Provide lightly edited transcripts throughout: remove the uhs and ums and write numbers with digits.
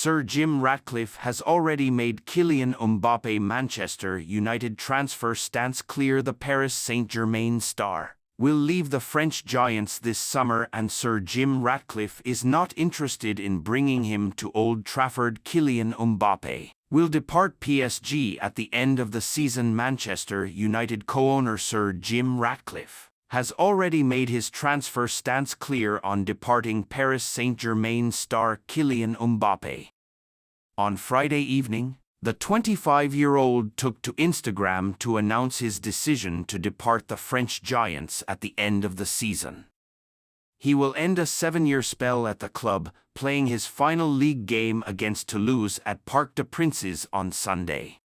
Sir Jim Ratcliffe has already made Kylian Mbappe Manchester United transfer stance clear. The Paris Saint-Germain star will leave the French Giants this summer, and Sir Jim Ratcliffe is not interested in bringing him to Old Trafford. Kylian Mbappe will depart PSG at the end of the season. Manchester United co-owner Sir Jim Ratcliffe has already made his transfer stance clear on departing Paris Saint-Germain star Kylian Mbappe. On Friday evening, the 25-year-old took to Instagram to announce his decision to depart the French Giants at the end of the season. He will end a 7-year spell at the club, playing his final league game against Toulouse at Parc des Princes on Sunday.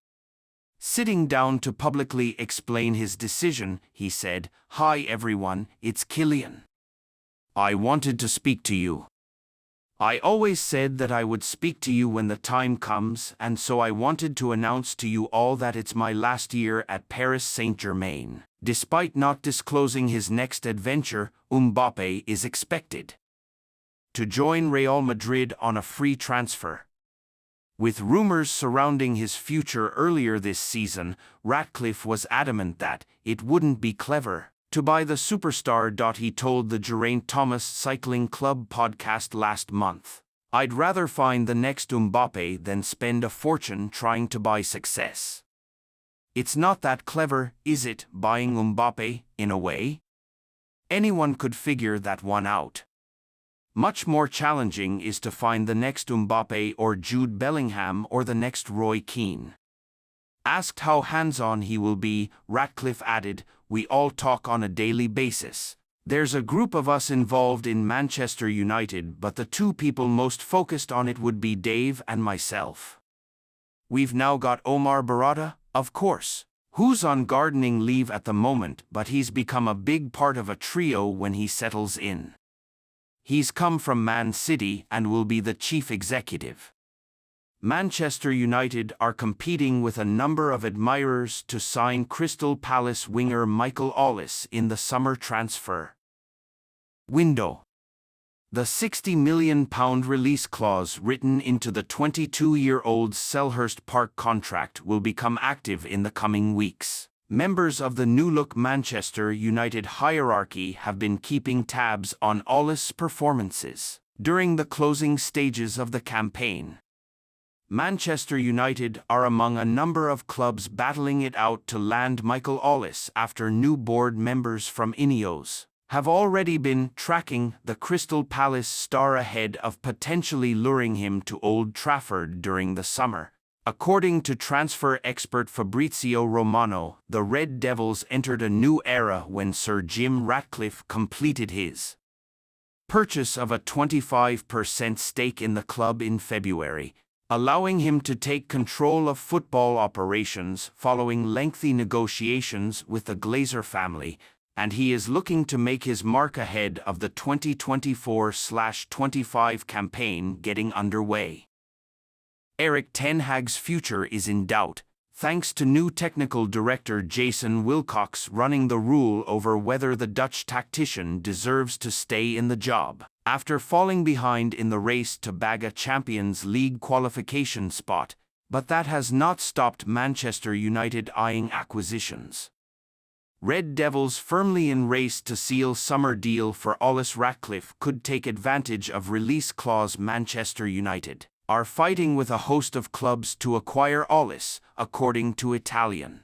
Sitting down to publicly explain his decision, he said, "Hi everyone, it's Kylian. I wanted to speak to you. I always said that I would speak to you when the time comes, and so I wanted to announce to you all that it's my last year at Paris Saint-Germain." Despite not disclosing his next adventure, Mbappe is expected to join Real Madrid on a free transfer. With rumors surrounding his future earlier this season, Ratcliffe was adamant that it wouldn't be clever to buy the superstar. He told the Geraint Thomas Cycling Club podcast last month, "I'd rather find the next Mbappe than spend a fortune trying to buy success. It's not that clever, is it, buying Mbappe, in a way? Anyone could figure that one out. Much more challenging is to find the next Mbappe or Jude Bellingham or the next Roy Keane." Asked how hands-on he will be, Ratcliffe added, "We all talk on a daily basis. There's a group of us involved in Manchester United, but the two people most focused on it would be Dave and myself. We've now got Omar Barada, of course, who's on gardening leave at the moment, but he's become a big part of a trio when he settles in. He's come from Man City and will be the chief executive." Manchester United are competing with a number of admirers to sign Crystal Palace winger Michael Ollis in the summer transfer window. The £60 million release clause written into the 22-year-old's Selhurst Park contract will become active in the coming weeks. Members of the new-look Manchester United hierarchy have been keeping tabs on Ollis' performances during the closing stages of the campaign. Manchester United are among a number of clubs battling it out to land Michael Ollis after new board members from INEOS have already been tracking the Crystal Palace star ahead of potentially luring him to Old Trafford during the summer. According to transfer expert Fabrizio Romano, the Red Devils entered a new era when Sir Jim Ratcliffe completed his purchase of a 25% stake in the club in February, allowing him to take control of football operations following lengthy negotiations with the Glazer family, and he is looking to make his mark ahead of the 2024-25 campaign getting underway. Erik ten Hag's future is in doubt, thanks to new technical director Jason Wilcox running the rule over whether the Dutch tactician deserves to stay in the job. After falling behind in the race to bag a Champions League qualification spot, but that has not stopped Manchester United eyeing acquisitions. Red Devils firmly in race to seal summer deal for Ollis. Ratcliffe could take advantage of release clause. Manchester United are fighting with a host of clubs to acquire Ollis, according to Italian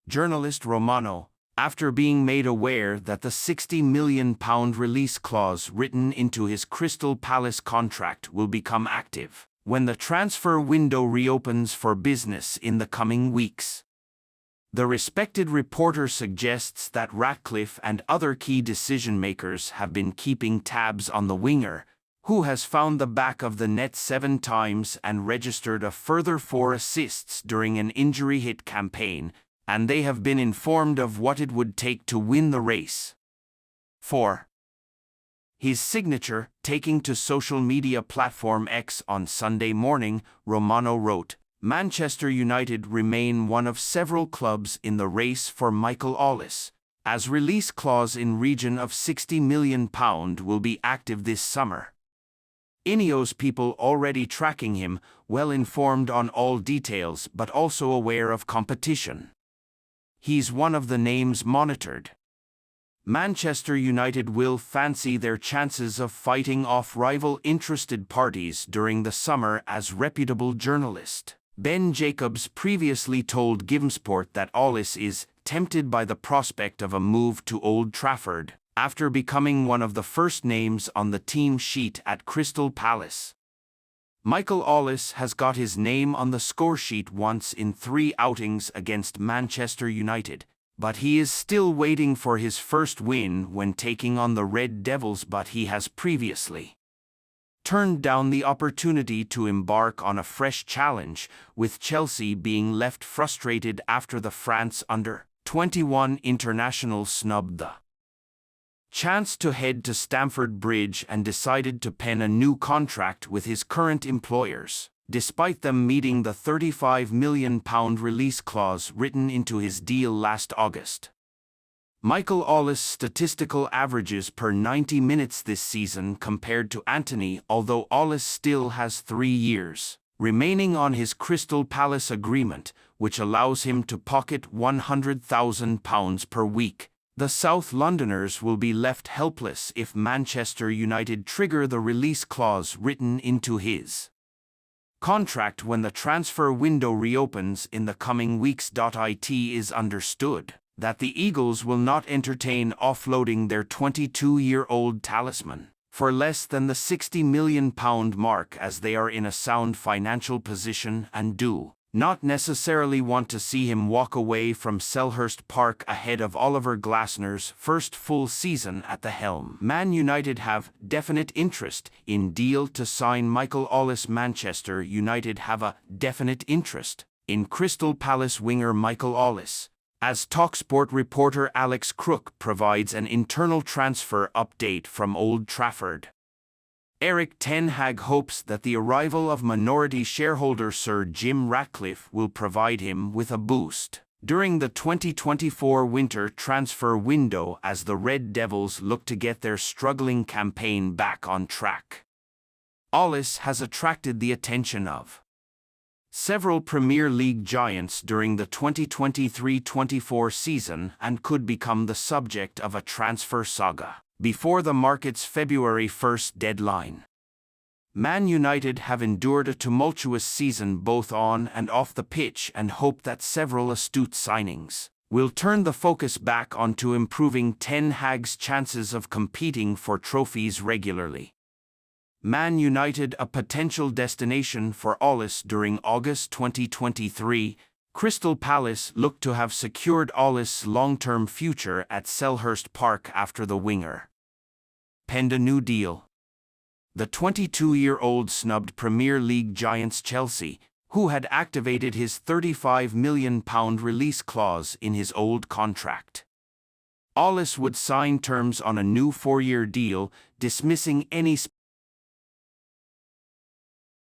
journalist Romano, after being made aware that the £60 million release clause written into his Crystal Palace contract will become active when the transfer window reopens for business in the coming weeks. The respected reporter suggests that Ratcliffe and other key decision-makers have been keeping tabs on the winger, who has found the back of the net 7 times and registered a further 4 assists during an injury-hit campaign, and they have been informed of what it would take to win the race for his signature. Taking to social media platform X on Sunday morning, Romano wrote, "Manchester United remain one of several clubs in the race for Michael Ollis, as release clause in region of £60 million will be active this summer. INEOS people already tracking him, well informed on all details but also aware of competition. He's one of the names monitored. Manchester United will fancy their chances of fighting off rival interested parties during the summer, as reputable journalist Ben Jacobs previously told Givesport that Ollis is tempted by the prospect of a move to Old Trafford, after becoming one of the first names on the team sheet at Crystal Palace. Michael Ollis has got his name on the scoresheet once in 3 outings against Manchester United, but he is still waiting for his first win when taking on the Red Devils. But he has previously turned down the opportunity to embark on a fresh challenge, with Chelsea being left frustrated after the France under-21 international snubbed the chance to head to Stamford Bridge and decided to pen a new contract with his current employers, despite them meeting the £35 million release clause written into his deal last August. Michael Ollis' statistical averages per 90 minutes this season compared to Antony, although Ollis still has 3 years remaining on his Crystal Palace agreement, which allows him to pocket £100,000 per week. The South Londoners will be left helpless if Manchester United trigger the release clause written into his contract when the transfer window reopens in the coming weeks. It is understood that the Eagles will not entertain offloading their 22-year-old talisman for less than the £60 million mark, as they are in a sound financial position and do not necessarily want to see him walk away from Selhurst Park ahead of Oliver Glasner's first full season at the helm. Man United have definite interest in deal to sign Michael Ollis. Manchester United have a definite interest in Crystal Palace winger Michael Ollis, as TalkSport reporter Alex Crook provides an internal transfer update from Old Trafford. Erik ten Hag hopes that the arrival of minority shareholder Sir Jim Ratcliffe will provide him with a boost during the 2024 winter transfer window, as the Red Devils look to get their struggling campaign back on track. Ollis has attracted the attention of several Premier League giants during the 2023-24 season and could become the subject of a transfer saga before the market's February 1st deadline. Man United have endured a tumultuous season both on and off the pitch and hope that several astute signings will turn the focus back onto improving Ten Hag's chances of competing for trophies regularly. Man United a potential destination for Ollis during August 2023. Crystal Palace looked to have secured Ollis' long-term future at Selhurst Park after the winger penned a new deal. The 22-year-old snubbed Premier League giants Chelsea, who had activated his £35 million release clause in his old contract. Ollis would sign terms on a new 4-year deal, dismissing any